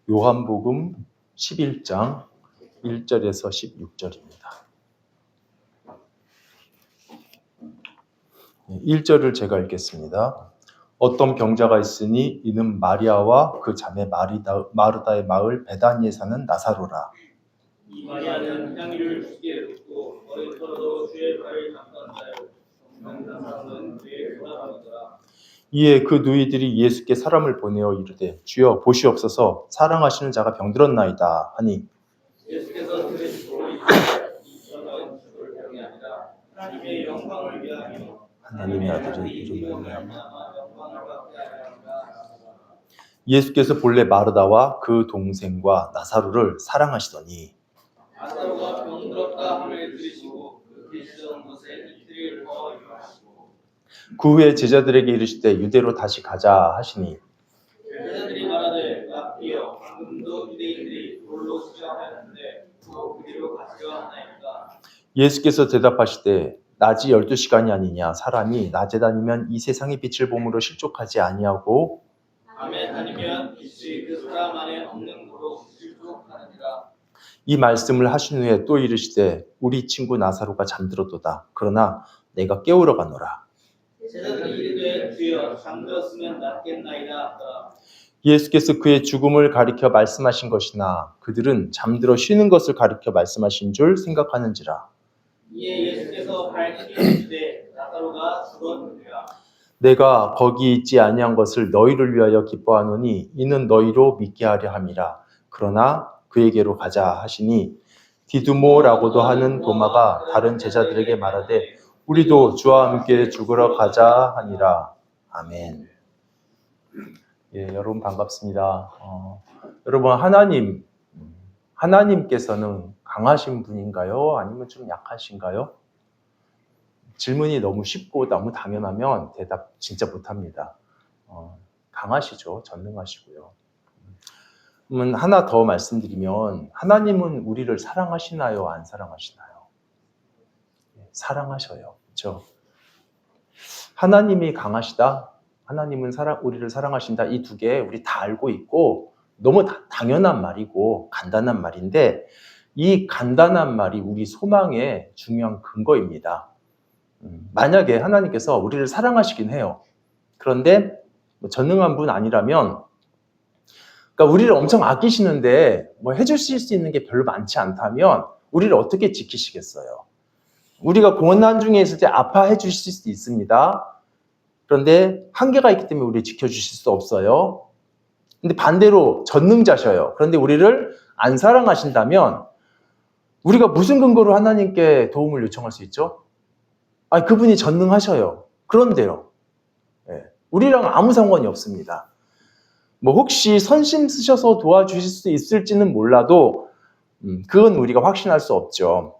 요한복음 11장 1절에서 16절입니다. 1절을 제가 읽겠습니다. 어떤 병자가 있으니 이는 마리아와 그 자매 마르다의 마을 베다니에 사는 나사로라. 이 마리아는 향유를 주께 붓고 머리털로 주의 발을 닦은 자요. 나사로는 그의 돌아가더라. 이에 그 누이들이 예수께 사람을 보내어 이르되 주여 보시옵소서 사랑하시는 자가 병들었나이다 하니 예수께서 들으시고 이 병은 죽을 병이 아니라 하나님의 영광을 위하여 하나님의 아들의 이름으로 말미암아 영광을 받게 하리라. 예수께서 본래 마르다와 그 동생과 나사로를 사랑하시더니 나사로가 병들었다 함을 들으시고 그 계시던 곳에 이틀을 더 유하시고 그 후에 제자들에게 이르시되 유대로 다시 가자 하시니 제자들이 말하되 라피여 방금도 유대인들이 돌로 시작하였는데 또 그리로 가시려 하나이까. 예수께서 대답하시되 낮이 12시간이 아니냐 사람이 낮에 다니면 이 세상의 빛을 봄으로 실족하지 아니하고 밤에 다니면 빛이 그 사람 안에 없는 거로 실족하느니라. 이 말씀을 하신 후에 또 이르시되 우리 친구 나사로가 잠들었도다 그러나 내가 깨우러 가노라. 제자들이 이르되 주여 잠들었으면 낫겠나이다 하더라. 예수께서 그의 죽음을 가리켜 말씀하신 것이나 그들은 잠들어 쉬는 것을 가리켜 말씀하신 줄 생각하는지라. 이에 예수께서 밝히 이르시되 나사로가 죽었느니라. 내가 거기 있지 아니한 것을 너희를 위하여 기뻐하노니 이는 너희로 믿게 하려 함이라. 그러나 그에게로 가자 하시니 디두모라고도 하는 도마가 다른 제자들에게 말하되 우리도 주와 함께 죽으러 가자 하니라. 아멘. 예, 여러분 반갑습니다. 여러분 하나님께서는 강하신 분인가요? 아니면 좀 약하신가요? 질문이 너무 쉽고 너무 당연하면 대답 진짜 못합니다. 강하시죠. 전능하시고요. 그러면 하나 더 말씀드리면 하나님은 우리를 사랑하시나요? 안 사랑하시나요? 사랑하셔요. 그렇죠? 하나님이 강하시다. 하나님은 우리를 사랑하신다. 이 두 개 우리 다 알고 있고 너무 당연한 말이고 간단한 말인데 이 간단한 말이 우리 소망의 중요한 근거입니다. 만약에 하나님께서 우리를 사랑하시긴 해요. 그런데 전능한 분 아니라면 그러니까 우리를 엄청 아끼시는데 해주실 수 있는 게 별로 많지 않다면 우리를 어떻게 지키시겠어요? 우리가 고난 중에 있을 때 아파해 주실 수 있습니다. 그런데 한계가 있기 때문에 우리를 지켜주실 수 없어요. 근데 반대로 전능자셔요. 그런데 우리를 안 사랑하신다면 우리가 무슨 근거로 하나님께 도움을 요청할 수 있죠? 그분이 전능하셔요. 그런데요. 우리랑 아무 상관이 없습니다. 혹시 선심 쓰셔서 도와주실 수 있을지는 몰라도 그건 우리가 확신할 수 없죠.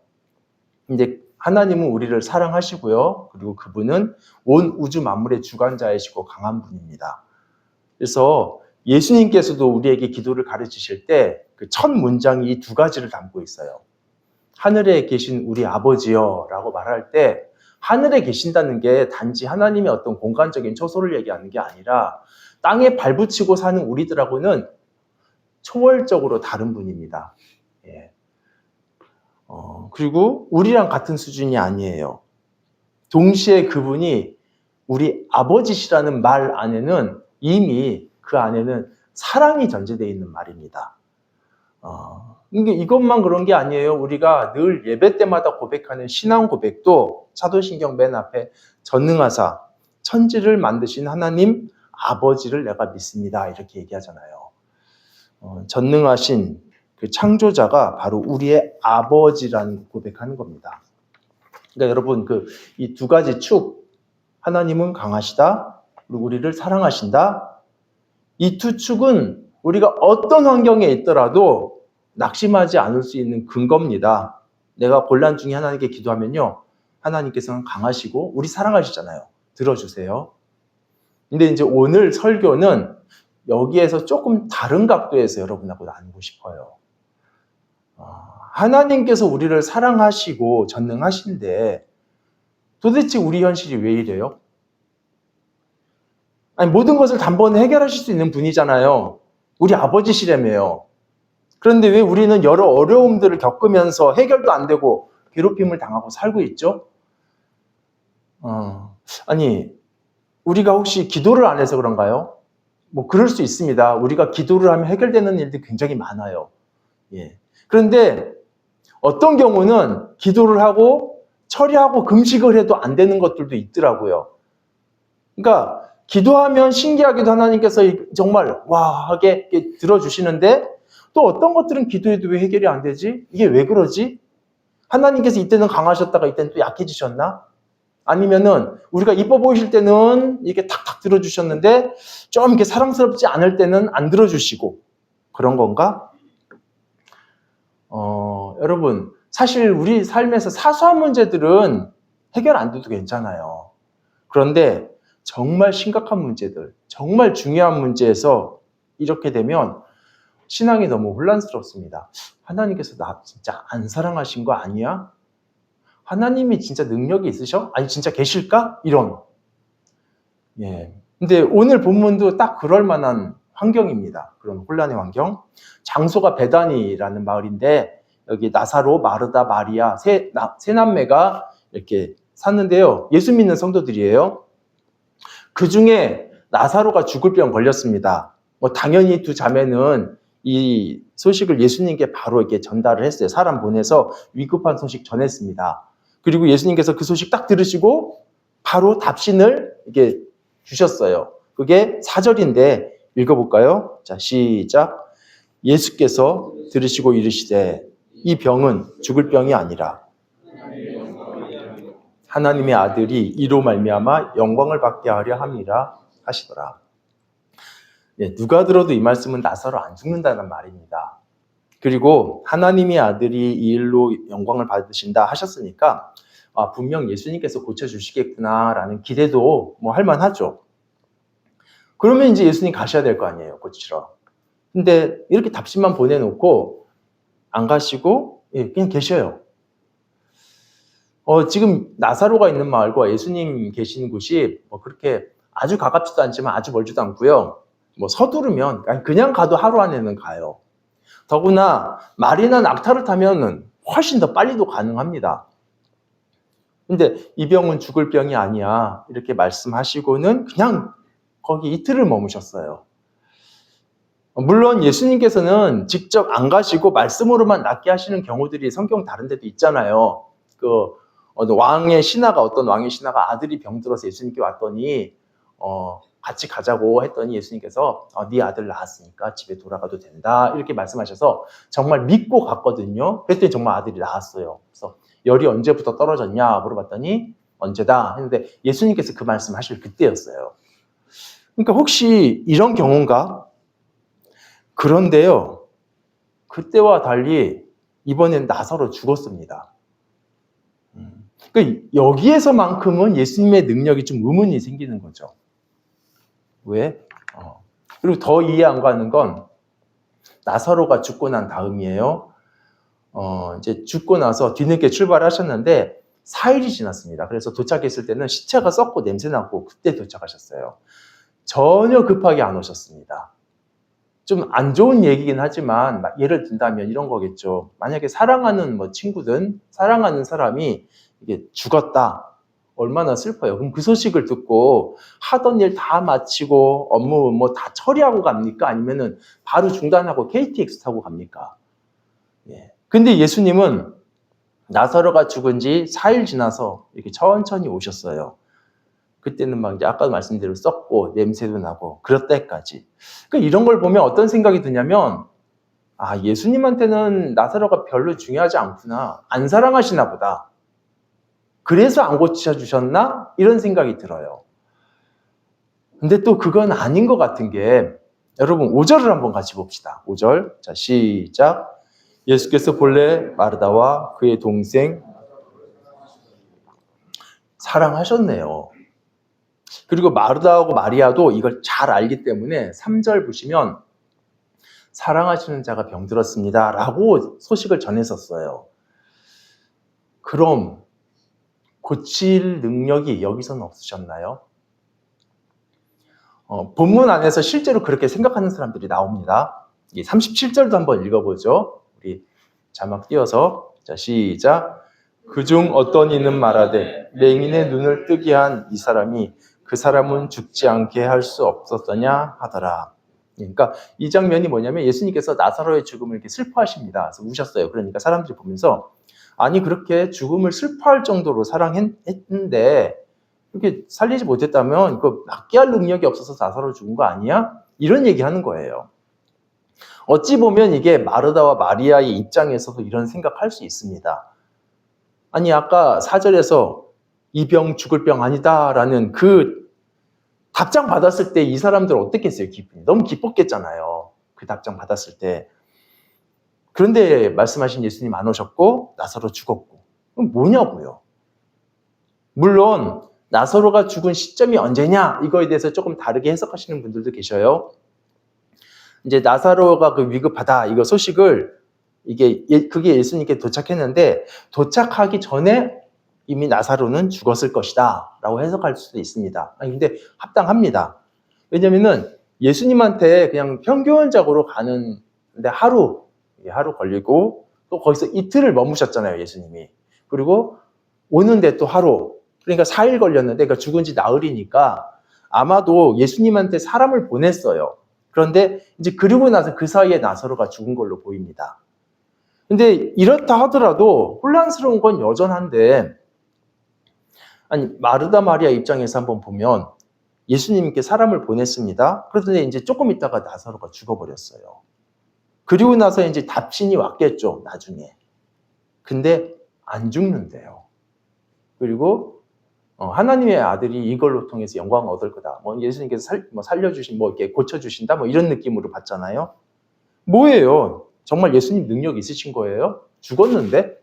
근데 하나님은 우리를 사랑하시고요. 그리고 그분은 온 우주 만물의 주관자이시고 강한 분입니다. 그래서 예수님께서도 우리에게 기도를 가르치실 때 그 첫 문장이 이 두 가지를 담고 있어요. 하늘에 계신 우리 아버지여 라고 말할 때 하늘에 계신다는 게 단지 하나님의 어떤 공간적인 처소를 얘기하는 게 아니라 땅에 발붙이고 사는 우리들하고는 초월적으로 다른 분입니다. 예. 그리고 우리랑 같은 수준이 아니에요. 동시에 그분이 우리 아버지시라는 말 안에는 이미 그 안에는 사랑이 전제되어 있는 말입니다. 이것만 그런 게 아니에요. 우리가 늘 예배 때마다 고백하는 신앙 고백도 사도신경 맨 앞에 전능하사 천지를 만드신 하나님 아버지를 내가 믿습니다. 이렇게 얘기하잖아요. 전능하신 그 창조자가 바로 우리의 아버지라는 고백하는 겁니다. 그러니까 여러분 이 두 가지 축, 하나님은 강하시다, 그리고 우리를 사랑하신다. 이 두 축은 우리가 어떤 환경에 있더라도 낙심하지 않을 수 있는 근거입니다. 내가 곤란 중에 하나님께 기도하면요, 하나님께서는 강하시고 우리 사랑하시잖아요. 들어주세요. 근데 이제 오늘 설교는 여기에서 조금 다른 각도에서 여러분하고 나누고 싶어요. 하나님께서 우리를 사랑하시고 전능하신데 도대체 우리 현실이 왜 이래요? 모든 것을 단번에 해결하실 수 있는 분이잖아요. 우리 아버지시라며요. 그런데 왜 우리는 여러 어려움들을 겪으면서 해결도 안 되고 괴롭힘을 당하고 살고 있죠? 아니, 우리가 혹시 기도를 안 해서 그런가요? 뭐 그럴 수 있습니다. 우리가 기도를 하면 해결되는 일들이 굉장히 많아요. 예. 그런데 어떤 경우는 기도를 하고 처리하고 금식을 해도 안 되는 것들도 있더라고요. 그러니까 기도하면 신기하게도 하나님께서 정말 와 하게 들어주시는데 또 어떤 것들은 기도해도 왜 해결이 안 되지? 이게 왜 그러지? 하나님께서 이때는 강하셨다가 이때는 또 약해지셨나? 아니면은 우리가 이뻐 보이실 때는 이렇게 탁탁 들어주셨는데 좀 이렇게 사랑스럽지 않을 때는 안 들어주시고 그런 건가? 여러분 사실 우리 삶에서 사소한 문제들은 해결 안 돼도 괜찮아요. 그런데 정말 심각한 문제들, 정말 중요한 문제에서 이렇게 되면 신앙이 너무 혼란스럽습니다. 하나님께서 나 진짜 안 사랑하신 거 아니야? 하나님이 진짜 능력이 있으셔? 아니 진짜 계실까? 이런. 예. 근데 오늘 본문도 딱 그럴 만한 환경입니다. 그런 혼란의 환경. 장소가 베다니라는 마을인데 여기 나사로, 마르다, 마리아 세 남매가 이렇게 샀는데요. 예수 믿는 성도들이에요. 그 중에 나사로가 죽을 병 걸렸습니다. 뭐 당연히 두 자매는 이 소식을 예수님께 바로 이렇게 전달을 했어요. 사람 보내서 위급한 소식 전했습니다. 그리고 예수님께서 그 소식 딱 들으시고 바로 답신을 이렇게 주셨어요. 그게 4절인데 읽어볼까요? 자, 시작. 예수께서 들으시고 이르시되 이 병은 죽을 병이 아니라 하나님의 아들이 이로 말미암아 영광을 받게 하려 함이라 하시더라. 예, 누가 들어도 이 말씀은 나사로 안 죽는다는 말입니다. 그리고 하나님의 아들이 이 일로 영광을 받으신다 하셨으니까 분명 예수님께서 고쳐주시겠구나라는 기대도 뭐 할만하죠. 그러면 이제 예수님 가셔야 될 거 아니에요, 고치러. 근데 이렇게 답신만 보내놓고 안 가시고 그냥 계셔요. 지금 나사로가 있는 마을과 예수님 계시는 곳이 뭐 그렇게 아주 가깝지도 않지만 아주 멀지도 않고요. 뭐 서두르면 그냥 가도 하루 안에는 가요. 더구나 말이나 낙타를 타면 훨씬 더 빨리도 가능합니다. 근데 이 병은 죽을 병이 아니야 이렇게 말씀하시고는 그냥 거기 이틀을 머무셨어요. 물론 예수님께서는 직접 안 가시고 말씀으로만 낫게 하시는 경우들이 성경 다른 데도 있잖아요. 어떤 왕의 신하가 아들이 병들어서 예수님께 왔더니 같이 가자고 했더니 예수님께서 네 아들 낳았으니까 집에 돌아가도 된다 이렇게 말씀하셔서 정말 믿고 갔거든요. 그랬더니 정말 아들이 낳았어요. 그래서 열이 언제부터 떨어졌냐 물어봤더니 언제다 했는데 예수님께서 그 말씀하실 그때였어요. 그러니까 혹시 이런 경우인가? 그런데요. 그때와 달리 이번엔 나사로 죽었습니다. 그러니까 여기에서만큼은 예수님의 능력이 좀 의문이 생기는 거죠. 왜? 그리고 더 이해 안 가는 건 나사로가 죽고 난 다음이에요. 이제 죽고 나서 뒤늦게 출발하셨는데 4일이 지났습니다. 그래서 도착했을 때는 시체가 썩고 냄새나고 그때 도착하셨어요. 전혀 급하게 안 오셨습니다. 좀 안 좋은 얘기긴 하지만 예를 든다면 이런 거겠죠. 만약에 사랑하는 친구든 사랑하는 사람이 이게 죽었다. 얼마나 슬퍼요. 그럼 그 소식을 듣고 하던 일 다 마치고 업무 다 처리하고 갑니까? 아니면은 바로 중단하고 KTX 타고 갑니까? 예. 근데 예수님은 나사로가 죽은 지 4일 지나서 이렇게 천천히 오셨어요. 그때는 막 이제 아까 말씀대로 썩고 냄새도 나고 그럴 때까지. 그러니까 이런 걸 보면 어떤 생각이 드냐면 예수님한테는 나사로가 별로 중요하지 않구나. 안 사랑하시나 보다. 그래서 안 고쳐주셨나? 이런 생각이 들어요. 근데 또 그건 아닌 것 같은 게 여러분 5절을 한번 같이 봅시다. 5절. 자, 시작. 예수께서 본래 마르다와 그의 동생 사랑하셨네요. 그리고 마르다하고 마리아도 이걸 잘 알기 때문에 3절 보시면 사랑하시는 자가 병들었습니다 라고 소식을 전했었어요. 그럼 고칠 능력이 여기서는 없으셨나요? 본문 안에서 실제로 그렇게 생각하는 사람들이 나옵니다. 이 37절도 한번 읽어보죠. 우리 자막 띄워서. 자, 시작. 그중 어떤 이는 말하되 맹인의 눈을 뜨게 한 이 사람이 그 사람은 죽지 않게 할 수 없었더냐 하더라. 그러니까 이 장면이 뭐냐면 예수님께서 나사로의 죽음을 이렇게 슬퍼하십니다. 그래서 우셨어요. 그러니까 사람들이 보면서 아니 그렇게 죽음을 슬퍼할 정도로 사랑했는데 이렇게 살리지 못했다면 이거 낫게 할 능력이 없어서 나사로 죽은 거 아니야? 이런 얘기하는 거예요. 어찌 보면 이게 마르다와 마리아의 입장에서도 이런 생각할 수 있습니다. 아니 아까 4절에서 이 병 죽을 병 아니다라는 그 답장 받았을 때 이 사람들 어떻겠어요? 기분이 너무 기뻤겠잖아요. 그 답장 받았을 때. 그런데 말씀하신 예수님 안 오셨고 나사로 죽었고 그럼 뭐냐고요? 물론 나사로가 죽은 시점이 언제냐 이거에 대해서 조금 다르게 해석하시는 분들도 계셔요. 이제 나사로가 그 위급하다 이거 소식을 그게 예수님께 도착했는데 도착하기 전에 이미 나사로는 죽었을 것이다 라고 해석할 수도 있습니다. 근데 합당합니다. 왜냐면은 예수님한테 그냥 평균적으로 가는데 하루 걸리고 또 거기서 이틀을 머무셨잖아요 예수님이. 그리고 오는데 또 하루 그러니까 4일 걸렸는데 그러니까 죽은 지 나흘이니까 아마도 예수님한테 사람을 보냈어요. 그런데 이제 그리고 나서 그 사이에 나사로가 죽은 걸로 보입니다. 근데 이렇다 하더라도 혼란스러운 건 여전한데 아니 마르다 마리아 입장에서 한번 보면 예수님께 사람을 보냈습니다. 그런데 이제 조금 있다가 나사로가 죽어버렸어요. 그리고 나서 이제 답신이 왔겠죠 나중에. 근데 안 죽는데요. 그리고 하나님의 아들이 이걸로 통해서 영광을 얻을 거다. 뭐 예수님께서 살려주신 이렇게 고쳐주신다 이런 느낌으로 봤잖아요. 뭐예요? 정말 예수님 능력 있으신 거예요? 죽었는데?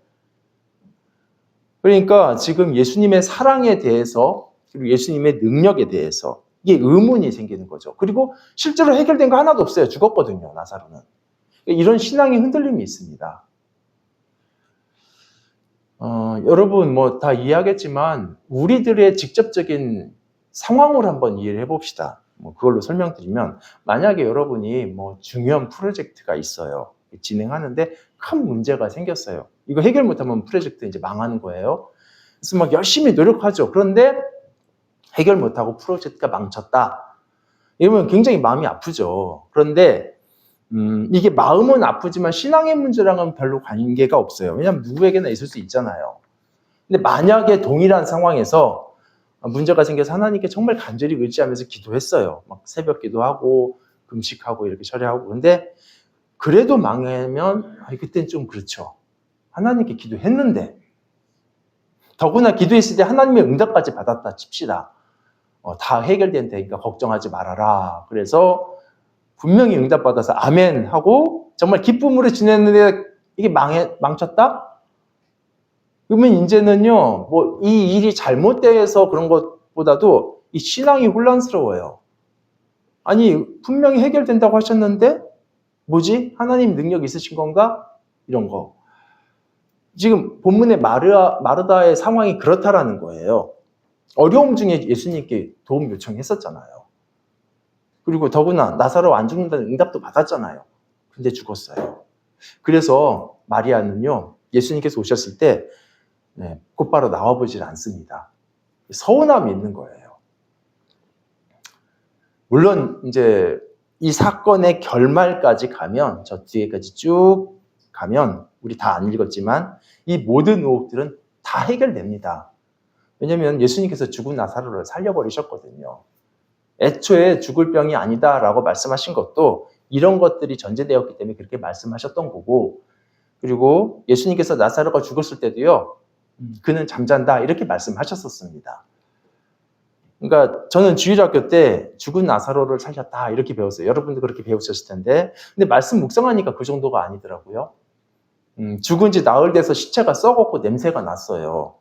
그러니까 지금 예수님의 사랑에 대해서 그리고 예수님의 능력에 대해서 이게 의문이 생기는 거죠. 그리고 실제로 해결된 거 하나도 없어요. 죽었거든요, 나사로는. 이런 신앙의 흔들림이 있습니다. 여러분 다 이해하겠지만 우리들의 직접적인 상황을 한번 이해를 해봅시다. 그걸로 설명드리면 만약에 여러분이 중요한 프로젝트가 있어요. 진행하는데 큰 문제가 생겼어요. 이거 해결 못하면 프로젝트 이제 망하는 거예요. 그래서 막 열심히 노력하죠. 그런데 해결 못하고 프로젝트가 망쳤다. 이러면 굉장히 마음이 아프죠. 그런데 이게 마음은 아프지만 신앙의 문제랑은 별로 관계가 없어요. 왜냐하면 누구에게나 있을 수 있잖아요. 근데 만약에 동일한 상황에서 문제가 생겨서 하나님께 정말 간절히 의지하면서 기도했어요. 막 새벽 기도하고 금식하고 이렇게 처리하고. 근데 그래도 망하면 그땐 좀 그렇죠. 하나님께 기도했는데 더구나 기도했을 때 하나님의 응답까지 받았다 칩시다. 다 해결된다니까 걱정하지 말아라. 그래서 분명히 응답받아서 아멘 하고 정말 기쁨으로 지냈는데 이게 망쳤다? 그러면 이제는요, 이 일이 잘못돼서 그런 것보다도 이 신앙이 혼란스러워요. 아니, 분명히 해결된다고 하셨는데, 뭐지? 하나님 능력 있으신 건가? 이런 거. 지금 본문의 마르다의 상황이 그렇다라는 거예요. 어려움 중에 예수님께 도움 요청했었잖아요. 그리고 더구나 나사로 안 죽는다는 응답도 받았잖아요. 근데 죽었어요. 그래서 마리아는요, 예수님께서 오셨을 때 곧바로 나와보질 않습니다. 서운함이 있는 거예요. 물론 이제 이 사건의 결말까지 가면 저 뒤에까지 쭉 가면 우리 다 안 읽었지만 이 모든 의혹들은 다 해결됩니다. 왜냐하면 예수님께서 죽은 나사로를 살려버리셨거든요. 애초에 죽을 병이 아니다라고 말씀하신 것도 이런 것들이 전제되었기 때문에 그렇게 말씀하셨던 거고 그리고 예수님께서 나사로가 죽었을 때도요. 그는 잠잔다 이렇게 말씀하셨었습니다. 그러니까 저는 주일학교 때 죽은 나사로를 살렸다 이렇게 배웠어요. 여러분도 그렇게 배우셨을 텐데 근데 말씀 묵상하니까 그 정도가 아니더라고요. 죽은 지 나흘 돼서 시체가 썩었고 냄새가 났어요.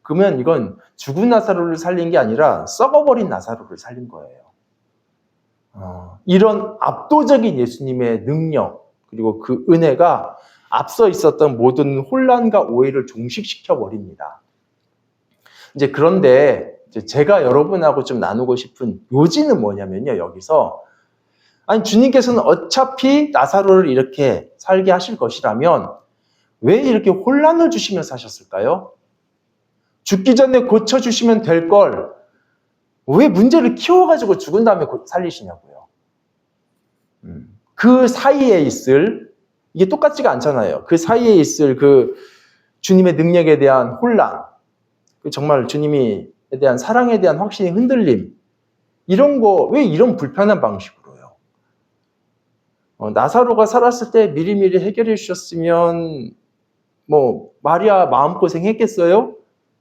그러면 이건 죽은 나사로를 살린 게 아니라 썩어버린 나사로를 살린 거예요. 이런 압도적인 예수님의 능력 그리고 그 은혜가 앞서 있었던 모든 혼란과 오해를 종식시켜 버립니다. 이제 그런데 제가 여러분하고 좀 나누고 싶은 요지는 뭐냐면요. 여기서 아니 주님께서는 어차피 나사로를 이렇게 살게 하실 것이라면 왜 이렇게 혼란을 주시면서 하셨을까요? 죽기 전에 고쳐주시면 될 걸 왜 문제를 키워가지고 죽은 다음에 살리시냐고요. 그 사이에 있을, 이게 똑같지가 않잖아요. 그 사이에 있을 그 주님의 능력에 대한 혼란, 정말 주님에 대한 사랑에 대한 확신의 흔들림, 이런 거 왜 이런 불편한 방식으로요? 나사로가 살았을 때 미리미리 해결해 주셨으면 뭐 마리아 마음고생 했겠어요?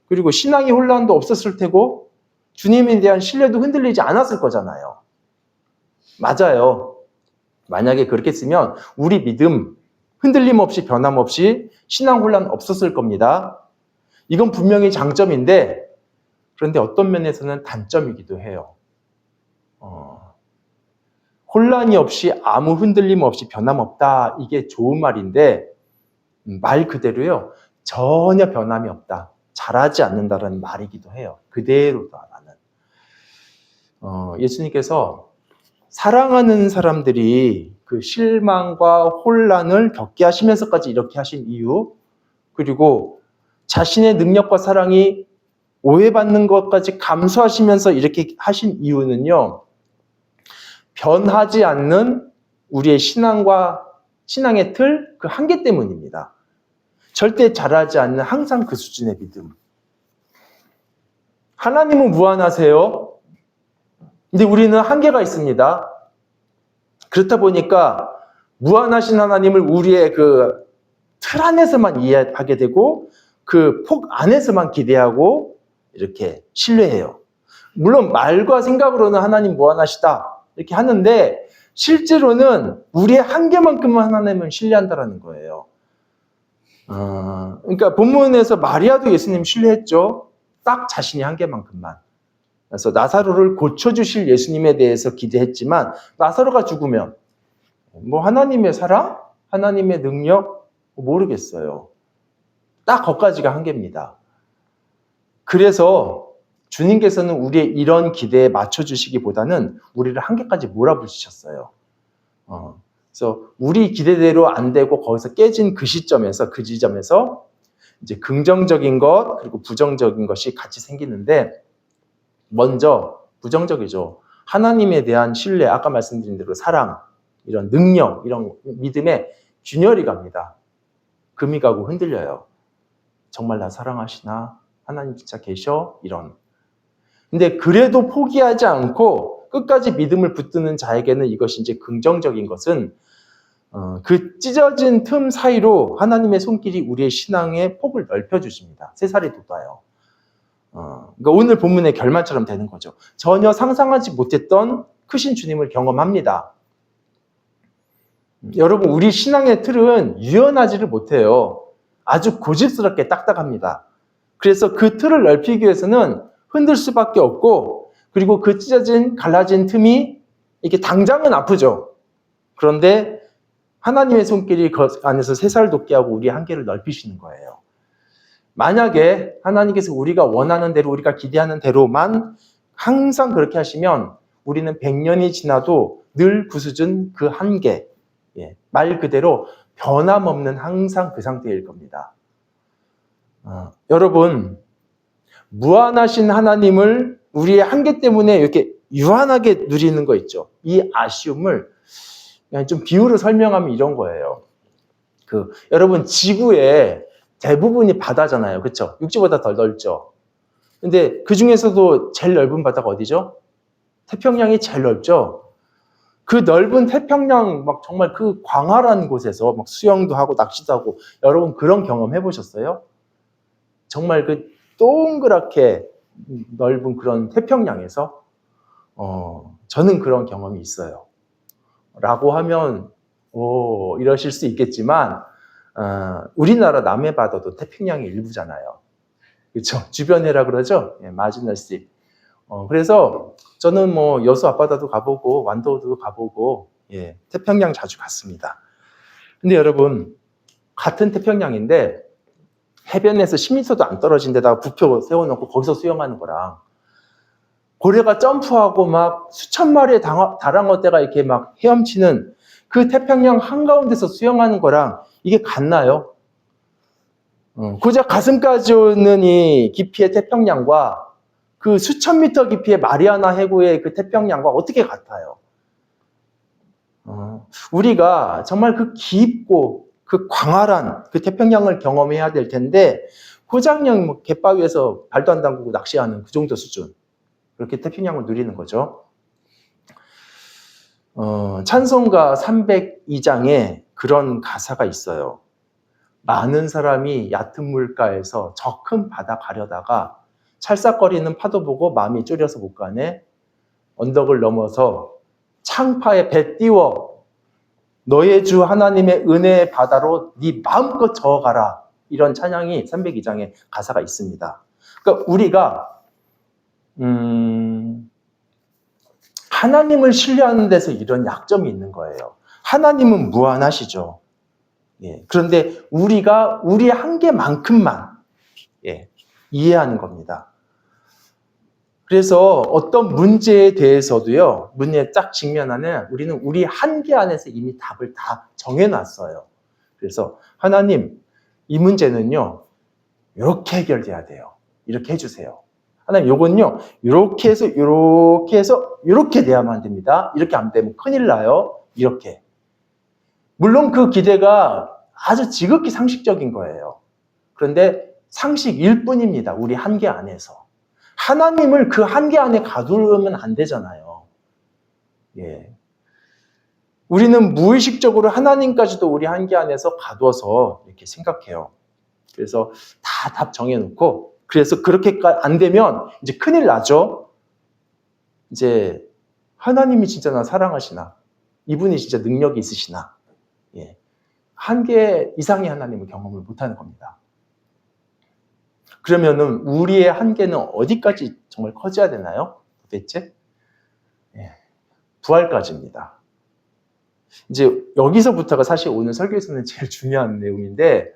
그리고 신앙의 혼란도 없었을 테고 주님에 대한 신뢰도 흔들리지 않았을 거잖아요. 맞아요. 만약에 그렇게 했으면 우리 믿음 흔들림 없이 변함없이 신앙 혼란 없었을 겁니다. 이건 분명히 장점인데 그런데 어떤 면에서는 단점이기도 해요. 혼란이 없이 아무 흔들림 없이 변함없다. 이게 좋은 말인데 말 그대로요. 전혀 변함이 없다. 잘하지 않는다라는 말이기도 해요. 그대로다 나는. 예수님께서 사랑하는 사람들이 그 실망과 혼란을 겪게 하시면서까지 이렇게 하신 이유, 그리고 자신의 능력과 사랑이 오해받는 것까지 감수하시면서 이렇게 하신 이유는요, 변하지 않는 우리의 신앙의 틀, 그 한계 때문입니다. 절대 잘하지 않는 항상 그 수준의 믿음. 하나님은 무한하세요. 근데 우리는 한계가 있습니다. 그렇다 보니까 무한하신 하나님을 우리의 그 틀 안에서만 이해하게 되고 그 폭 안에서만 기대하고 이렇게 신뢰해요. 물론 말과 생각으로는 하나님 무한하시다 이렇게 하는데 실제로는 우리의 한계만큼만 하나님을 신뢰한다는 거예요. 그러니까 본문에서 마리아도 예수님 신뢰했죠. 딱 자신의 한계만큼만. 그래서 나사로를 고쳐주실 예수님에 대해서 기대했지만 나사로가 죽으면 뭐 하나님의 사랑? 하나님의 능력? 모르겠어요. 딱 거기까지가 한계입니다. 그래서 주님께서는 우리의 이런 기대에 맞춰주시기보다는 우리를 한계까지 몰아붙이셨어요. 그래서 우리 기대대로 안 되고 거기서 깨진 그 시점에서, 그 지점에서 이제 긍정적인 것 그리고 부정적인 것이 같이 생기는데 먼저 부정적이죠. 하나님에 대한 신뢰, 아까 말씀드린 대로 사랑, 이런 능력, 이런 믿음에 균열이 갑니다. 금이 가고 흔들려요. 정말 나 사랑하시나? 하나님 진짜 계셔? 이런. 근데 그래도 포기하지 않고 끝까지 믿음을 붙드는 자에게는 이것이 이제 긍정적인 것은 그 찢어진 틈 사이로 하나님의 손길이 우리의 신앙의 폭을 넓혀주십니다. 새살이 돋아요. 그러니까 오늘 본문의 결말처럼 되는 거죠. 전혀 상상하지 못했던 크신 주님을 경험합니다. 여러분, 우리 신앙의 틀은 유연하지를 못해요. 아주 고집스럽게 딱딱합니다. 그래서 그 틀을 넓히기 위해서는 흔들 수밖에 없고, 그리고 그 찢어진 갈라진 틈이 이게 당장은 아프죠. 그런데 하나님의 손길이 그 안에서 새살 돋게 하고 우리의 한계를 넓히시는 거예요. 만약에 하나님께서 우리가 원하는 대로, 우리가 기대하는 대로만 항상 그렇게 하시면 우리는 100년이 지나도 늘 그 수준, 그 한계, 말 그대로 변함없는 항상 그 상태일 겁니다. 여러분, 무한하신 하나님을 우리의 한계 때문에 이렇게 유한하게 누리는 거 있죠. 이 아쉬움을 그냥 좀 비유로 설명하면 이런 거예요. 여러분, 지구에 대부분이 바다잖아요. 그렇죠? 육지보다 덜 넓죠. 근데 그 중에서도 제일 넓은 바다가 어디죠? 태평양이 제일 넓죠. 그 넓은 태평양 막 정말 그 광활한 곳에서 막 수영도 하고 낚시도 하고 여러분 그런 경험 해보셨어요? 정말 그 동그랗게 넓은 그런 태평양에서 저는 그런 경험이 있어요. 라고 하면 이러실 수 있겠지만 우리나라 남해 바다도 태평양의 일부잖아요. 그렇죠? 주변해라 그러죠? 마지널십. 그래서 저는 뭐 여수 앞바다도 가보고 완도도 가보고 태평양 자주 갔습니다. 근데 여러분 같은 태평양인데 해변에서 10m도 안 떨어진 데다가 부표 세워놓고 거기서 수영하는 거랑 고래가 점프하고 막 수천 마리의 다랑어떼가 이렇게 막 헤엄치는 그 태평양 한가운데서 수영하는 거랑 이게 같나요? 고작 가슴까지 오는 이 깊이의 태평양과 그 수천 미터 깊이의 마리아나 해구의 그 태평양과 어떻게 같아요? 우리가 정말 그 깊고 그 광활한 그 태평양을 경험해야 될 텐데 고작령 뭐 갯바위에서 발도 안 담그고 낚시하는 그 정도 수준, 그렇게 태평양을 누리는 거죠. 찬송가 302장에 그런 가사가 있어요. 많은 사람이 얕은 물가에서 저 큰 바다 가려다가 찰싹거리는 파도 보고 마음이 졸여서 못 가네. 언덕을 넘어서 창파에 배 띄워 너의 주 하나님의 은혜의 바다로 네 마음껏 저어가라. 이런 찬양이 302장에 가사가 있습니다. 그러니까 우리가 하나님을 신뢰하는 데서 이런 약점이 있는 거예요. 하나님은 무한하시죠. 예, 그런데 우리가 우리의 한계만큼만 이해하는 겁니다. 그래서 어떤 문제에 대해서도요, 문제에 딱 직면하는 우리는 우리 한계 안에서 이미 답을 다 정해놨어요. 그래서 하나님, 이 문제는요, 이렇게 해결돼야 돼요. 이렇게 해주세요. 하나님, 요건요, 이렇게 해서, 이렇게 해서, 이렇게 돼야만 됩니다. 이렇게 안 되면 큰일 나요. 이렇게. 물론 그 기대가 아주 지극히 상식적인 거예요. 그런데 상식일 뿐입니다. 우리 한계 안에서. 하나님을 그 한계 안에 가두면 안 되잖아요. 예. 우리는 무의식적으로 하나님까지도 우리 한계 안에서 가두어서 이렇게 생각해요. 그래서 다 답 정해놓고, 그래서 그렇게 안 되면 이제 큰일 나죠. 이제 하나님이 진짜 나 사랑하시나? 이분이 진짜 능력이 있으시나? 예. 한계 이상의 하나님을 경험을 못하는 겁니다. 그러면은 우리의 한계는 어디까지 정말 커져야 되나요? 도대체? 예. 부활까지입니다. 이제 여기서부터가 사실 오늘 설교에서는 제일 중요한 내용인데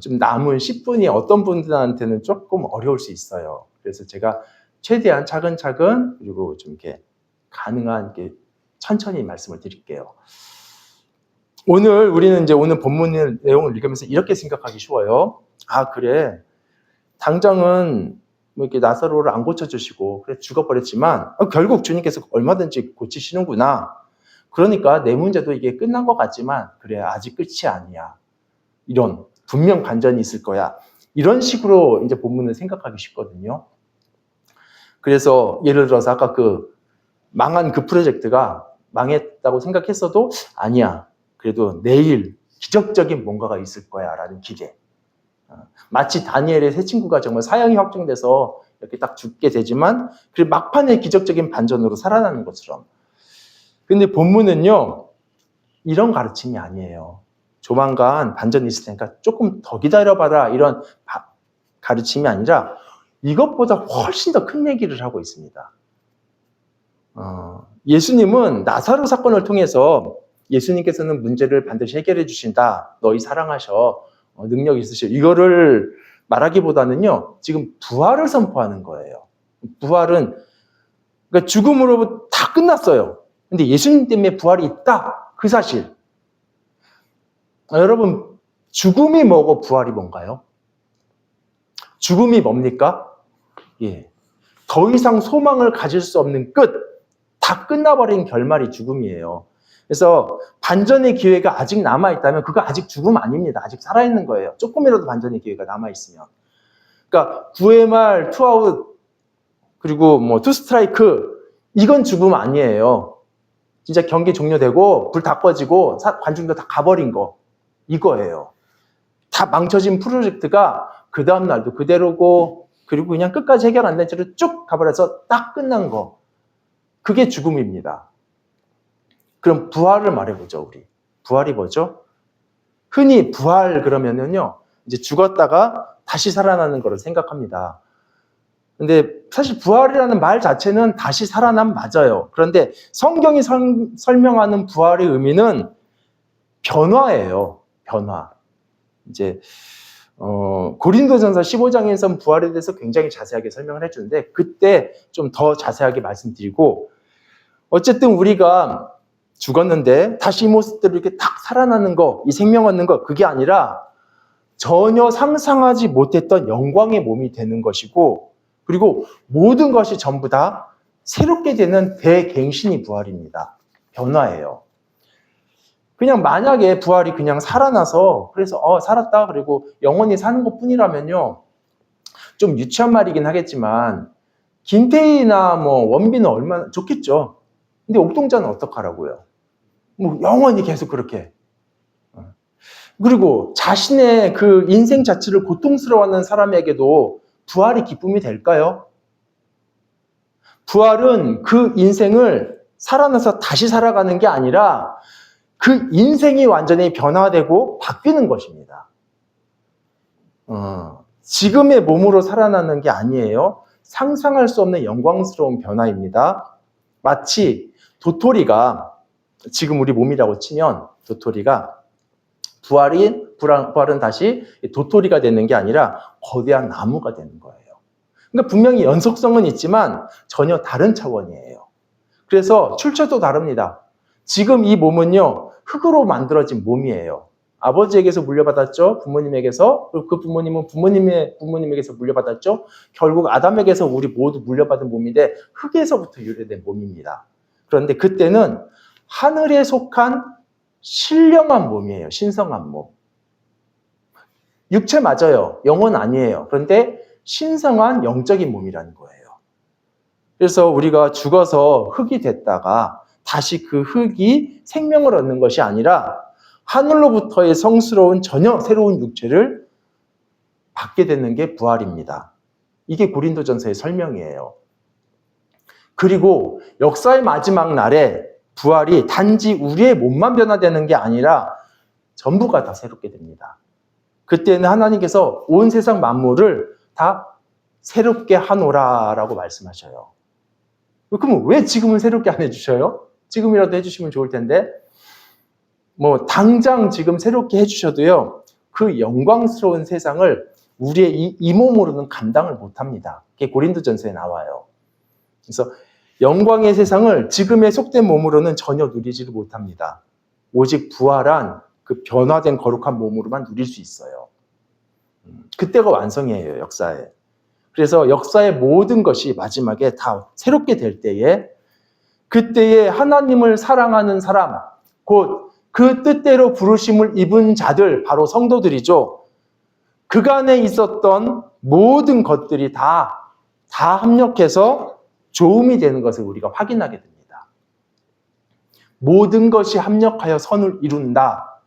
좀 남은 10분이 어떤 분들한테는 조금 어려울 수 있어요. 그래서 제가 최대한 차근차근 그리고 좀 이렇게 가능한 게 천천히 말씀을 드릴게요. 오늘 우리는 이제 오늘 본문 내용을 읽으면서 이렇게 생각하기 쉬워요. 아, 그래. 당장은 뭐 이렇게 나사로를 안 고쳐주시고 그래 죽어버렸지만 결국 주님께서 얼마든지 고치시는구나. 그러니까 내 문제도 이게 끝난 것 같지만 그래 아직 끝이 아니야. 이런 분명 반전이 있을 거야. 이런 식으로 이제 본문을 생각하기 쉽거든요. 그래서 예를 들어서 아까 그 망한 그 프로젝트가 망했다고 생각했어도 아니야. 그래도 내일 기적적인 뭔가가 있을 거야 라는 기대. 마치 다니엘의 세 친구가 정말 사형이 확정돼서 이렇게 딱 죽게 되지만 그리고 막판에 기적적인 반전으로 살아나는 것처럼. 근데 본문은요 이런 가르침이 아니에요. 조만간 반전이 있을 테니까 조금 더 기다려봐라 이런 가르침이 아니라 이것보다 훨씬 더 큰 얘기를 하고 있습니다. 예수님은 나사로 사건을 통해서 예수님께서는 문제를 반드시 해결해 주신다. 너희 사랑하셔. 능력이 있으셔. 이거를 말하기보다는요. 지금 부활을 선포하는 거예요. 부활은 그러니까 죽음으로 다 끝났어요. 근데 예수님 때문에 부활이 있다. 그 사실. 여러분 죽음이 뭐고 부활이 뭔가요? 죽음이 뭡니까? 예. 더 이상 소망을 가질 수 없는 끝. 다 끝나버린 결말이 죽음이에요. 그래서 반전의 기회가 아직 남아있다면 그거 아직 죽음 아닙니다. 아직 살아있는 거예요. 조금이라도 반전의 기회가 남아있으면. 그러니까 9회 말, 투아웃, 그리고 뭐 투스트라이크 이건 죽음 아니에요. 진짜 경기 종료되고 불 다 꺼지고 관중도 다 가버린 거 이거예요. 다 망쳐진 프로젝트가 그 다음 날도 그대로고 그리고 그냥 끝까지 해결 안 된 채로 쭉 가버려서 딱 끝난 거. 그게 죽음입니다. 그럼 부활을 말해보죠, 우리. 부활이 뭐죠? 흔히 부활 그러면은요, 이제 죽었다가 다시 살아나는 거를 생각합니다. 근데 사실 부활이라는 말 자체는 다시 살아남 맞아요. 그런데 성경이 설명하는 부활의 의미는 변화예요. 변화. 이제 고린도전서 15장에서는 부활에 대해서 굉장히 자세하게 설명을 해주는데 그때 좀 더 자세하게 말씀드리고 어쨌든 우리가 죽었는데 다시 이 모습대로 이렇게 딱 살아나는 거, 이 생명 얻는 거 그게 아니라 전혀 상상하지 못했던 영광의 몸이 되는 것이고 그리고 모든 것이 전부 다 새롭게 되는 대갱신이 부활입니다. 변화예요. 그냥 만약에 부활이 그냥 살아나서 그래서 살았다 그리고 영원히 사는 것뿐이라면요 좀 유치한 말이긴 하겠지만 김태희나 뭐 원빈은 얼마나 좋겠죠. 근데 옥동자는 어떡하라고요? 뭐 영원히 계속 그렇게. 그리고 자신의 그 인생 자체를 고통스러워하는 사람에게도 부활이 기쁨이 될까요? 부활은 그 인생을 살아나서 다시 살아가는 게 아니라 그 인생이 완전히 변화되고 바뀌는 것입니다. 지금의 몸으로 살아나는 게 아니에요. 상상할 수 없는 영광스러운 변화입니다. 마치 도토리가 지금 우리 몸이라고 치면 도토리가 부활은 다시 도토리가 되는 게 아니라 거대한 나무가 되는 거예요. 그러니까 분명히 연속성은 있지만 전혀 다른 차원이에요. 그래서 출처도 다릅니다. 지금 이 몸은요, 흙으로 만들어진 몸이에요. 아버지에게서 물려받았죠. 부모님에게서. 그리고 그 부모님은 부모님에게서 물려받았죠. 결국 아담에게서 우리 모두 물려받은 몸인데 흙에서부터 유래된 몸입니다. 그런데 그때는 하늘에 속한 신령한 몸이에요. 신성한 몸. 육체 맞아요. 영혼 아니에요. 그런데 신성한 영적인 몸이라는 거예요. 그래서 우리가 죽어서 흙이 됐다가 다시 그 흙이 생명을 얻는 것이 아니라 하늘로부터의 성스러운 전혀 새로운 육체를 받게 되는 게 부활입니다. 이게 고린도전서의 설명이에요. 그리고 역사의 마지막 날에 부활이 단지 우리의 몸만 변화되는 게 아니라 전부가 다 새롭게 됩니다. 그때는 하나님께서 온 세상 만물을 다 새롭게 하노라라고 말씀하셔요. 그럼 왜 지금은 새롭게 안 해주셔요? 지금이라도 해주시면 좋을 텐데 뭐 당장 지금 새롭게 해주셔도요 그 영광스러운 세상을 우리의 이 몸으로는 감당을 못합니다. 그게 고린도전서에 나와요. 그래서 영광의 세상을 지금의 속된 몸으로는 전혀 누리지를 못합니다. 오직 부활한 그 변화된 거룩한 몸으로만 누릴 수 있어요. 그때가 완성이에요, 역사에. 그래서 역사의 모든 것이 마지막에 다 새롭게 될 때에 그때에 하나님을 사랑하는 사람, 곧 그 뜻대로 부르심을 입은 자들, 바로 성도들이죠. 그간에 있었던 모든 것들이 다 합력해서 좋음이 되는 것을 우리가 확인하게 됩니다. 모든 것이 합력하여 선을 이룬다.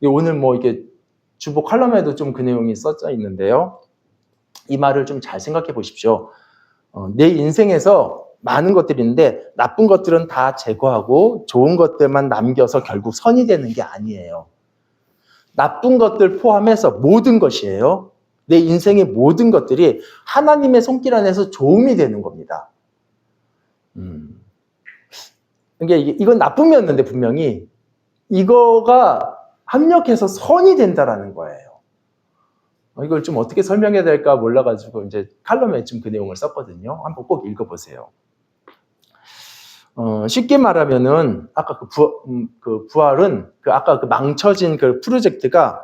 오늘 뭐 이게 주보 칼럼에도 좀 그 내용이 써져 있는데요. 이 말을 좀 잘 생각해 보십시오. 내 인생에서 많은 것들이 있는데 나쁜 것들은 다 제거하고 좋은 것들만 남겨서 결국 선이 되는 게 아니에요. 나쁜 것들 포함해서 모든 것이에요. 내 인생의 모든 것들이 하나님의 손길 안에서 좋음이 되는 겁니다. 이건 나쁨이었는데 분명히 이거가 합력해서 선이 된다라는 거예요. 이걸 좀 어떻게 설명해야 될까 몰라가지고 이제 칼럼에 좀 그 내용을 썼거든요. 한번 꼭 읽어보세요. 쉽게 말하면은 아까 그 부활은 아까 그 망쳐진 그 프로젝트가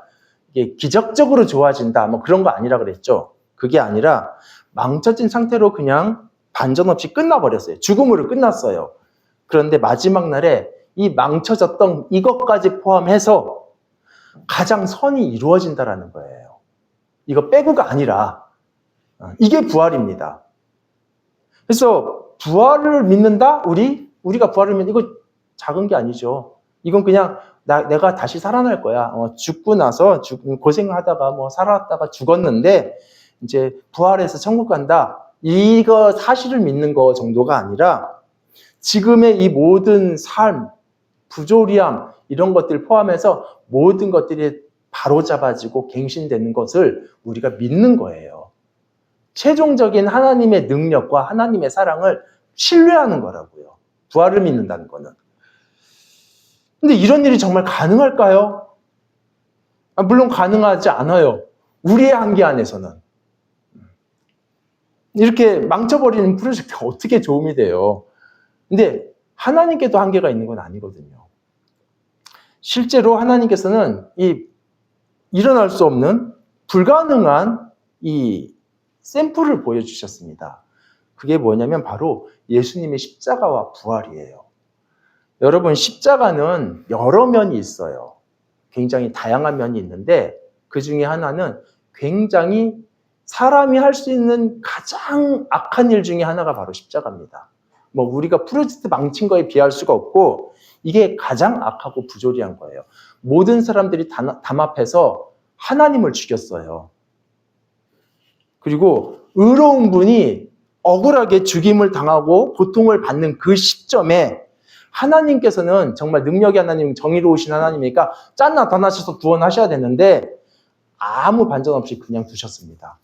이게 기적적으로 좋아진다 뭐 그런 거 아니라 그랬죠. 그게 아니라 망쳐진 상태로 그냥 반전 없이 끝나버렸어요. 죽음으로 끝났어요. 그런데 마지막 날에 이 망쳐졌던 이것까지 포함해서 가장 선이 이루어진다라는 거예요. 이거 빼고가 아니라 이게 부활입니다. 그래서 부활을 믿는다? 우리가 부활을 믿는 이거 작은 게 아니죠. 이건 그냥 내가 다시 살아날 거야. 죽고 나서 고생하다가 뭐 살았다가 죽었는데 이제 부활해서 천국 간다. 이거 사실을 믿는 거 정도가 아니라 지금의 이 모든 삶, 부조리함 이런 것들 포함해서 모든 것들이 바로잡아지고 갱신되는 것을 우리가 믿는 거예요. 최종적인 하나님의 능력과 하나님의 사랑을 신뢰하는 거라고요. 부활을 믿는다는 거는. 근데 이런 일이 정말 가능할까요? 물론 가능하지 않아요. 우리의 한계 안에서는. 이렇게 망쳐버리는 프로젝트가 어떻게 도움이 돼요? 근데 하나님께도 한계가 있는 건 아니거든요. 실제로 하나님께서는 일어날 수 없는 불가능한 이 샘플을 보여주셨습니다. 그게 뭐냐면 바로 예수님의 십자가와 부활이에요. 여러분, 십자가는 여러 면이 있어요. 굉장히 다양한 면이 있는데 그 중에 하나는 굉장히 사람이 할 수 있는 가장 악한 일 중에 하나가 바로 십자가입니다. 뭐 우리가 프로젝트 망친 거에 비할 수가 없고 이게 가장 악하고 부조리한 거예요. 모든 사람들이 담합해서 하나님을 죽였어요. 그리고 의로운 분이 억울하게 죽임을 당하고 고통을 받는 그 시점에 하나님께서는 정말 능력이 하나님, 정의로우신 하나님이니까 짠 나타나셔서 구원하셔야 되는데 아무 반전 없이 그냥 두셨습니다.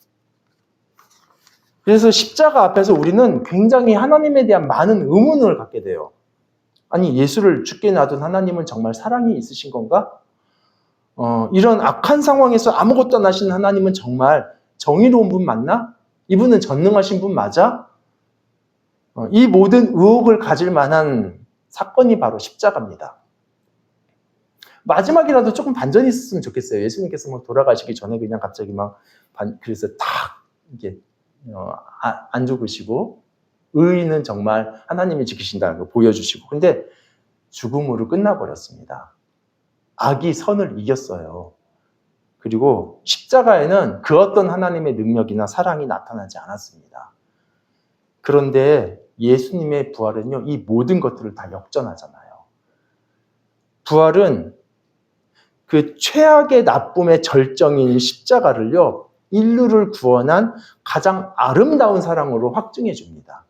그래서 십자가 앞에서 우리는 굉장히 하나님에 대한 많은 의문을 갖게 돼요. 아니, 예수를 죽게 놔둔 하나님은 정말 사랑이 있으신 건가? 이런 악한 상황에서 아무것도 안 하신 하나님은 정말 정의로운 분 맞나? 이분은 전능하신 분 맞아? 이 모든 의혹을 가질 만한 사건이 바로 십자가입니다. 마지막이라도 조금 반전이 있었으면 좋겠어요. 예수님께서 뭐 돌아가시기 전에 그냥 갑자기 그래서 탁 이게 안 죽으시고 의인은 정말 하나님이 지키신다는 걸 보여주시고, 근데 죽음으로 끝나버렸습니다. 악이 선을 이겼어요. 그리고 십자가에는 그 어떤 하나님의 능력이나 사랑이 나타나지 않았습니다. 그런데 예수님의 부활은요, 이 모든 것들을 다 역전하잖아요. 부활은 그 최악의 나쁨의 절정인 십자가를요, 인류를 구원한 가장 아름다운 사랑으로 확증해 줍니다.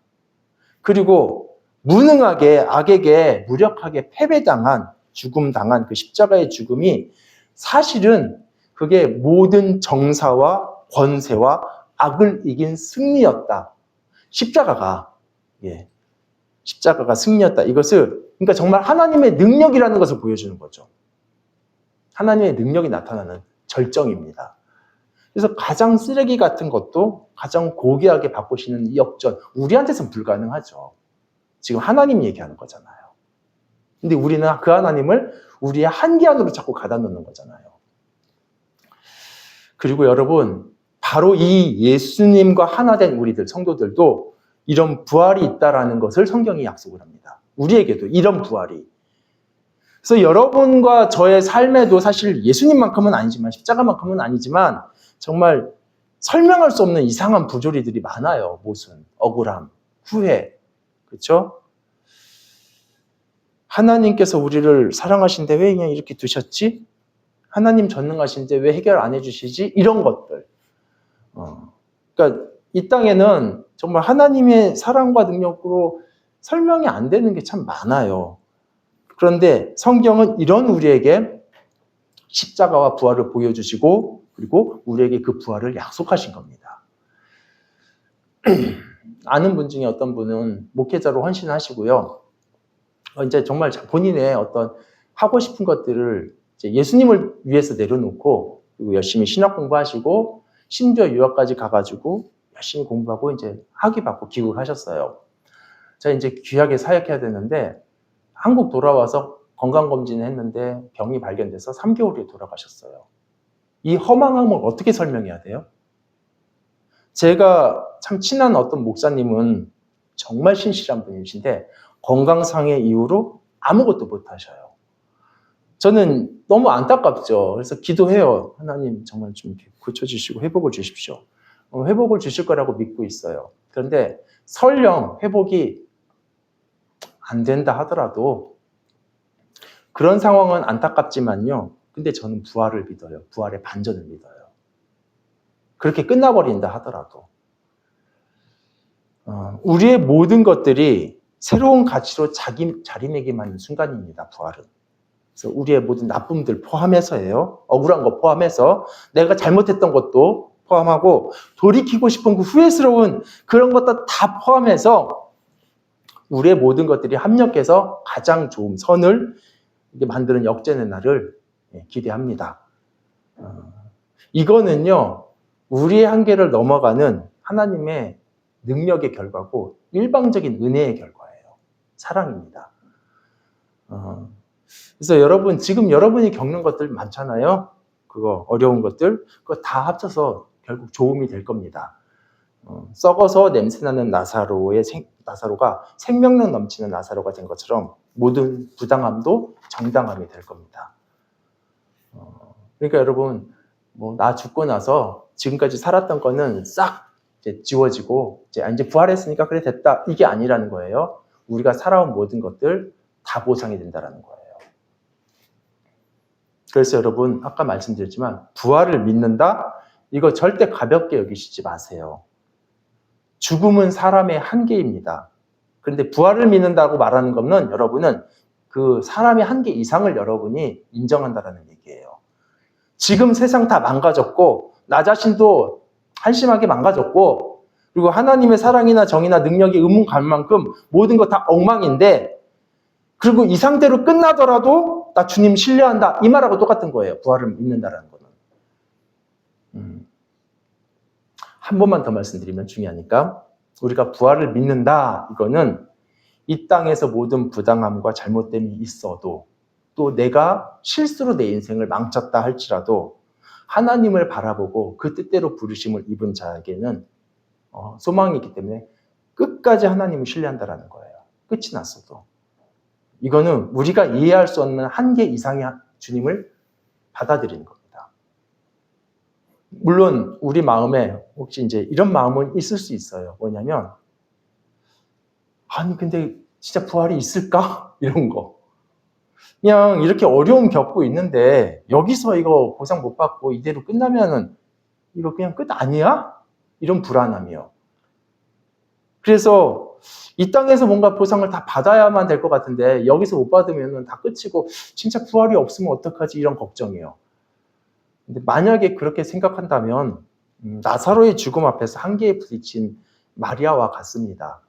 그리고 무능하게 악에게 무력하게 패배당한, 죽음당한 그 십자가의 죽음이 사실은 그게 모든 정사와 권세와 악을 이긴 승리였다. 십자가가 승리였다. 이것을, 그러니까 정말 하나님의 능력이라는 것을 보여주는 거죠. 하나님의 능력이 나타나는 절정입니다. 그래서 가장 쓰레기 같은 것도 가장 고귀하게 바꾸시는 이 역전, 우리한테서는 불가능하죠. 지금 하나님 얘기하는 거잖아요. 근데 우리는 그 하나님을 우리의 한계 안으로 자꾸 가다 놓는 거잖아요. 그리고 여러분, 바로 이 예수님과 하나 된 우리들, 성도들도 이런 부활이 있다라는 것을 성경이 약속을 합니다. 우리에게도 이런 부활이. 그래서 여러분과 저의 삶에도 사실 예수님만큼은 아니지만, 십자가만큼은 아니지만 정말 설명할 수 없는 이상한 부조리들이 많아요. 모순, 억울함, 후회, 그렇죠? 하나님께서 우리를 사랑하신데 왜 그냥 이렇게 두셨지? 하나님 전능하신데 왜 해결 안 해주시지? 이런 것들. 그러니까 이 땅에는 정말 하나님의 사랑과 능력으로 설명이 안 되는 게 참 많아요. 그런데 성경은 이런 우리에게 십자가와 부활을 보여주시고 그리고 우리에게 그 부활을 약속하신 겁니다. 아는 분 중에 어떤 분은 목회자로 헌신하시고요. 이제 정말 본인의 어떤 하고 싶은 것들을 이제 예수님을 위해서 내려놓고 그리고 열심히 신학 공부하시고 심지어 유학까지 가가지고 열심히 공부하고 이제 학위 받고 귀국하셨어요. 제가 이제 귀하게 사역해야 되는데 한국 돌아와서 건강검진을 했는데 병이 발견돼서 3개월 후에 돌아가셨어요. 이 허망함을 어떻게 설명해야 돼요? 제가 참 친한 어떤 목사님은 정말 신실한 분이신데 건강상의 이유로 아무것도 못하셔요. 저는 너무 안타깝죠. 그래서 기도해요. 하나님 정말 좀 고쳐주시고 회복을 주십시오. 회복을 주실 거라고 믿고 있어요. 그런데 설령 회복이 안 된다 하더라도 그런 상황은 안타깝지만요. 근데 저는 부활을 믿어요. 부활의 반전을 믿어요. 그렇게 끝나버린다 하더라도 우리의 모든 것들이 새로운 가치로 자리매김하는 순간입니다. 부활은. 그래서 우리의 모든 나쁨들 포함해서예요. 억울한 거 포함해서 내가 잘못했던 것도 포함하고 돌이키고 싶은 그 후회스러운 그런 것도 다 포함해서 우리의 모든 것들이 합력해서 가장 좋은 선을 만드는 역전의 날을 기대합니다. 이거는요, 우리의 한계를 넘어가는 하나님의 능력의 결과고 일방적인 은혜의 결과예요. 사랑입니다. 그래서 여러분, 지금 여러분이 겪는 것들 많잖아요. 그거 어려운 것들, 그거 다 합쳐서 결국 도움이 될 겁니다. 썩어서 냄새나는 나사로가 생명력 넘치는 나사로가 된 것처럼 모든 부당함도 정당함이 될 겁니다. 그러니까 여러분, 나 죽고 나서 지금까지 살았던 거는 싹 이제 지워지고 이제 부활했으니까 그래 됐다, 이게 아니라는 거예요. 우리가 살아온 모든 것들 다 보상이 된다라는 거예요. 그래서 여러분, 아까 말씀드렸지만 부활을 믿는다? 이거 절대 가볍게 여기시지 마세요. 죽음은 사람의 한계입니다. 그런데 부활을 믿는다고 말하는 것은 여러분은 그 사람의 한계 이상을 여러분이 인정한다라는 얘기예요. 지금 세상 다 망가졌고 나 자신도 한심하게 망가졌고 그리고 하나님의 사랑이나 정의나 능력이 의문 갈 만큼 모든 거 다 엉망인데 그리고 이 상태로 끝나더라도 나 주님 신뢰한다 이 말하고 똑같은 거예요. 부활을 믿는다라는 거는. 한 번만 더 말씀드리면 중요하니까 우리가 부활을 믿는다 이거는 이 땅에서 모든 부당함과 잘못됨이 있어도 또 내가 실수로 내 인생을 망쳤다 할지라도 하나님을 바라보고 그 뜻대로 부르심을 입은 자에게는 소망이 있기 때문에 끝까지 하나님을 신뢰한다라는 거예요. 끝이 났어도. 이거는 우리가 이해할 수 없는 한계 이상의 주님을 받아들이는 겁니다. 물론 우리 마음에 혹시 이제 이런 마음은 있을 수 있어요. 뭐냐면 아니 근데 진짜 부활이 있을까? 이런 거. 그냥 이렇게 어려움 겪고 있는데 여기서 이거 보상 못 받고 이대로 끝나면은 이거 그냥 끝 아니야? 이런 불안함이요. 그래서 이 땅에서 뭔가 보상을 다 받아야만 될 것 같은데 여기서 못 받으면 다 끝이고 진짜 부활이 없으면 어떡하지 이런 걱정이에요. 근데 만약에 그렇게 생각한다면 나사로의 죽음 앞에서 한계에 부딪힌 마리아와 같습니다.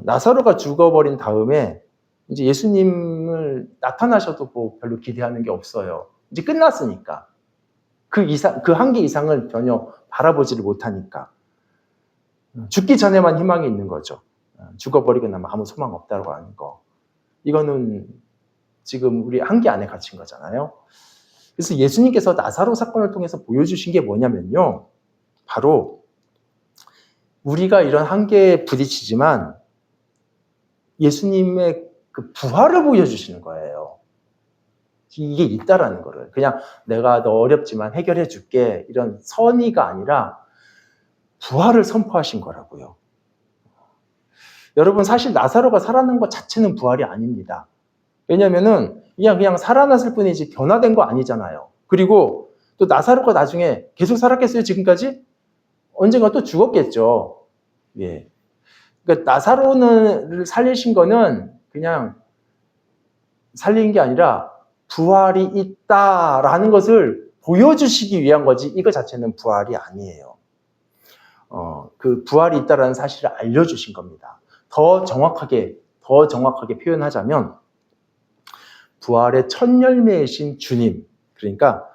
나사로가 죽어버린 다음에 이제 예수님을 나타나셔도 뭐 별로 기대하는 게 없어요. 이제 끝났으니까. 그 한계 이상을 전혀 바라보지를 못하니까. 죽기 전에만 희망이 있는 거죠. 죽어버리고 나면 아무 소망 없다고 하는 거. 이거는 지금 우리 한계 안에 갇힌 거잖아요. 그래서 예수님께서 나사로 사건을 통해서 보여주신 게 뭐냐면요. 바로 우리가 이런 한계에 부딪히지만 예수님의 그 부활을 보여주시는 거예요. 이게 있다라는 거를. 그냥 내가 너 어렵지만 해결해 줄게 이런 선의가 아니라 부활을 선포하신 거라고요. 여러분 사실 나사로가 살아난 것 자체는 부활이 아닙니다. 왜냐면은 그냥 살아났을 뿐이지 변화된 거 아니잖아요. 그리고 또 나사로가 나중에 계속 살았겠어요 지금까지? 언젠가 또 죽었겠죠. 예. 그러니까 나사로를 살리신 거는 그냥 살린 게 아니라 부활이 있다라는 것을 보여주시기 위한 거지 이거 자체는 부활이 아니에요. 그 부활이 있다라는 사실을 알려주신 겁니다. 더 정확하게 표현하자면 부활의 첫 열매이신 주님, 그러니까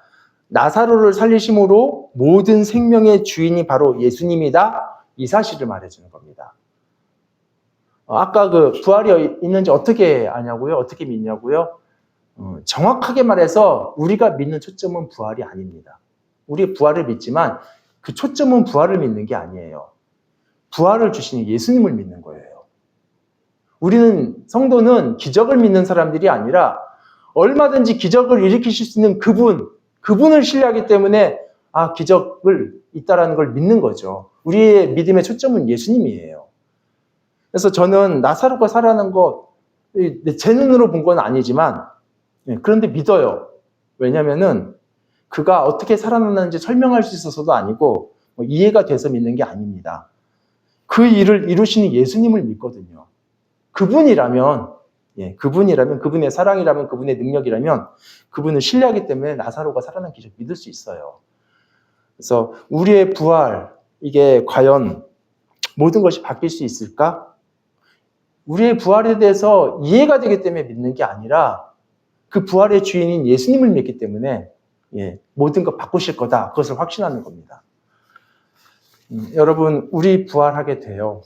나사로를 살리심으로 모든 생명의 주인이 바로 예수님이다 이 사실을 말해주는 겁니다. 아까 그 부활이 있는지 어떻게 아냐고요? 어떻게 믿냐고요? 정확하게 말해서 우리가 믿는 초점은 부활이 아닙니다. 우리 부활을 믿지만 그 초점은 부활을 믿는 게 아니에요. 부활을 주시는 예수님을 믿는 거예요. 우리는 성도는 기적을 믿는 사람들이 아니라 얼마든지 기적을 일으키실 수 있는 그분을 신뢰하기 때문에 기적을 있다라는 걸 믿는 거죠. 우리의 믿음의 초점은 예수님이에요. 그래서 저는 나사로가 살아난 거 제 눈으로 본 건 아니지만 그런데 믿어요. 왜냐면은 그가 어떻게 살아났는지 설명할 수 있어서도 아니고 이해가 돼서 믿는 게 아닙니다. 그 일을 이루시는 예수님을 믿거든요. 그분이라면 그분의 사랑이라면 그분의 능력이라면 그분을 신뢰하기 때문에 나사로가 살아난 기적 믿을 수 있어요. 그래서 우리의 부활 이게 과연 모든 것이 바뀔 수 있을까? 우리의 부활에 대해서 이해가 되기 때문에 믿는 게 아니라 그 부활의 주인인 예수님을 믿기 때문에 예, 모든 것 바꾸실 거다. 그것을 확신하는 겁니다. 여러분, 우리 부활하게 돼요.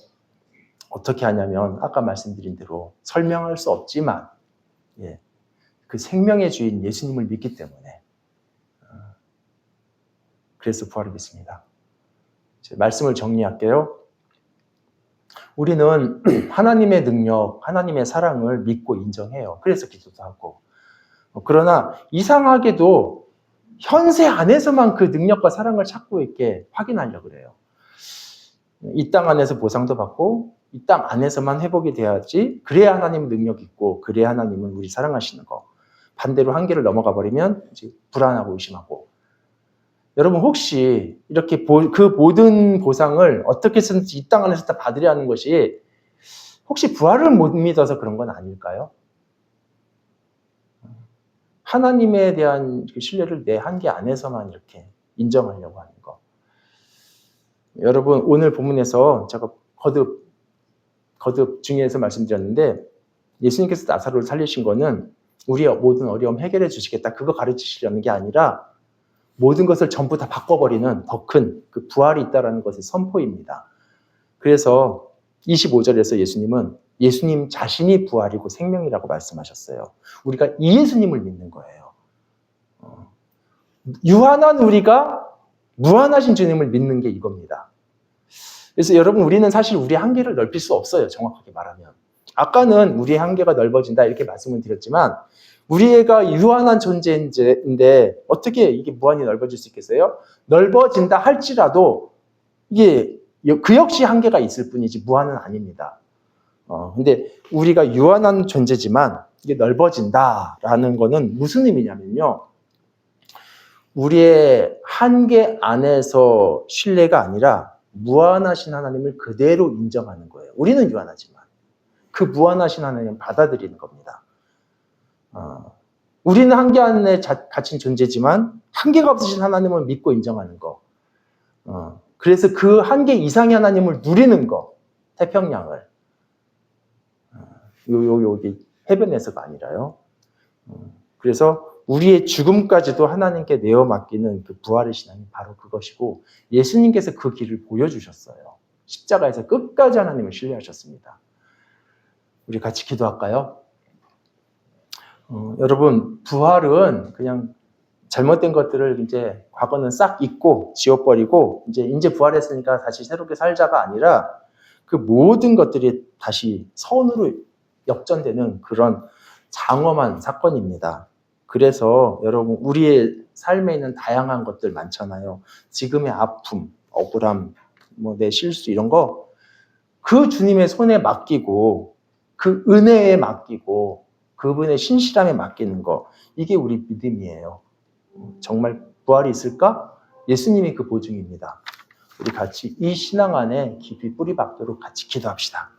어떻게 하냐면 아까 말씀드린 대로 설명할 수 없지만 예, 그 생명의 주인 예수님을 믿기 때문에 그래서 부활을 믿습니다. 말씀을 정리할게요. 우리는 하나님의 능력, 하나님의 사랑을 믿고 인정해요. 그래서 기도도 하고. 그러나 이상하게도 현세 안에서만 그 능력과 사랑을 찾고 있게 확인하려고 그래요. 이 땅 안에서 보상도 받고 이 땅 안에서만 회복이 돼야지, 그래야 하나님은 능력 있고 그래야 하나님은 우리 사랑하시는 거. 반대로 한계를 넘어가 버리면 이제 불안하고 의심하고. 여러분 혹시 이렇게 그 모든 보상을 어떻게 해서든지 이 땅 안에서 다 받으려 하는 것이 혹시 부활을 못 믿어서 그런 건 아닐까요? 하나님에 대한 신뢰를 내 한계 안에서만 이렇게 인정하려고 하는 거. 여러분 오늘 본문에서 제가 거듭 중에서 말씀드렸는데 예수님께서 나사로를 살리신 거는 우리의 모든 어려움 해결해 주시겠다 그거 가르치시려는 게 아니라 모든 것을 전부 다 바꿔버리는 더 큰 그 부활이 있다는 것의 선포입니다. 그래서 25절에서 예수님은 예수님 자신이 부활이고 생명이라고 말씀하셨어요. 우리가 이 예수님을 믿는 거예요. 유한한 우리가 무한하신 주님을 믿는 게 이겁니다. 그래서 여러분 우리는 사실 우리의 한계를 넓힐 수 없어요. 정확하게 말하면. 아까는 우리의 한계가 넓어진다 이렇게 말씀을 드렸지만 우리가 유한한 존재인데 어떻게 이게 무한히 넓어질 수 있겠어요? 넓어진다 할지라도 이게 그 역시 한계가 있을 뿐이지 무한은 아닙니다. 근데 우리가 유한한 존재지만 이게 넓어진다라는 거는 무슨 의미냐면요. 우리의 한계 안에서 신뢰가 아니라 무한하신 하나님을 그대로 인정하는 거예요. 우리는 유한하지만 그 무한하신 하나님을 받아들이는 겁니다. 우리는 한계 안에 갇힌 존재지만 한계가 없으신 하나님을 믿고 인정하는 거. 그래서 그 한계 이상의 하나님을 누리는 거. 태평양을. 여기 해변에서가 아니라요. 그래서 우리의 죽음까지도 하나님께 내어 맡기는 그 부활의 신앙이 바로 그것이고 예수님께서 그 길을 보여주셨어요. 십자가에서 끝까지 하나님을 신뢰하셨습니다. 우리 같이 기도할까요? 여러분 부활은 그냥 잘못된 것들을 이제 과거는 싹 잊고 지워버리고 이제 부활했으니까 다시 새롭게 살자가 아니라 그 모든 것들이 다시 선으로 역전되는 그런 장엄한 사건입니다. 그래서 여러분 우리의 삶에 있는 다양한 것들 많잖아요. 지금의 아픔, 억울함, 내 실수 이런 거 그 주님의 손에 맡기고 그 은혜에 맡기고 그분의 신실함에 맡기는 거 이게 우리 믿음이에요. 정말 부활이 있을까? 예수님이 그 보증입니다. 우리 같이 이 신앙 안에 깊이 뿌리 박도록 같이 기도합시다.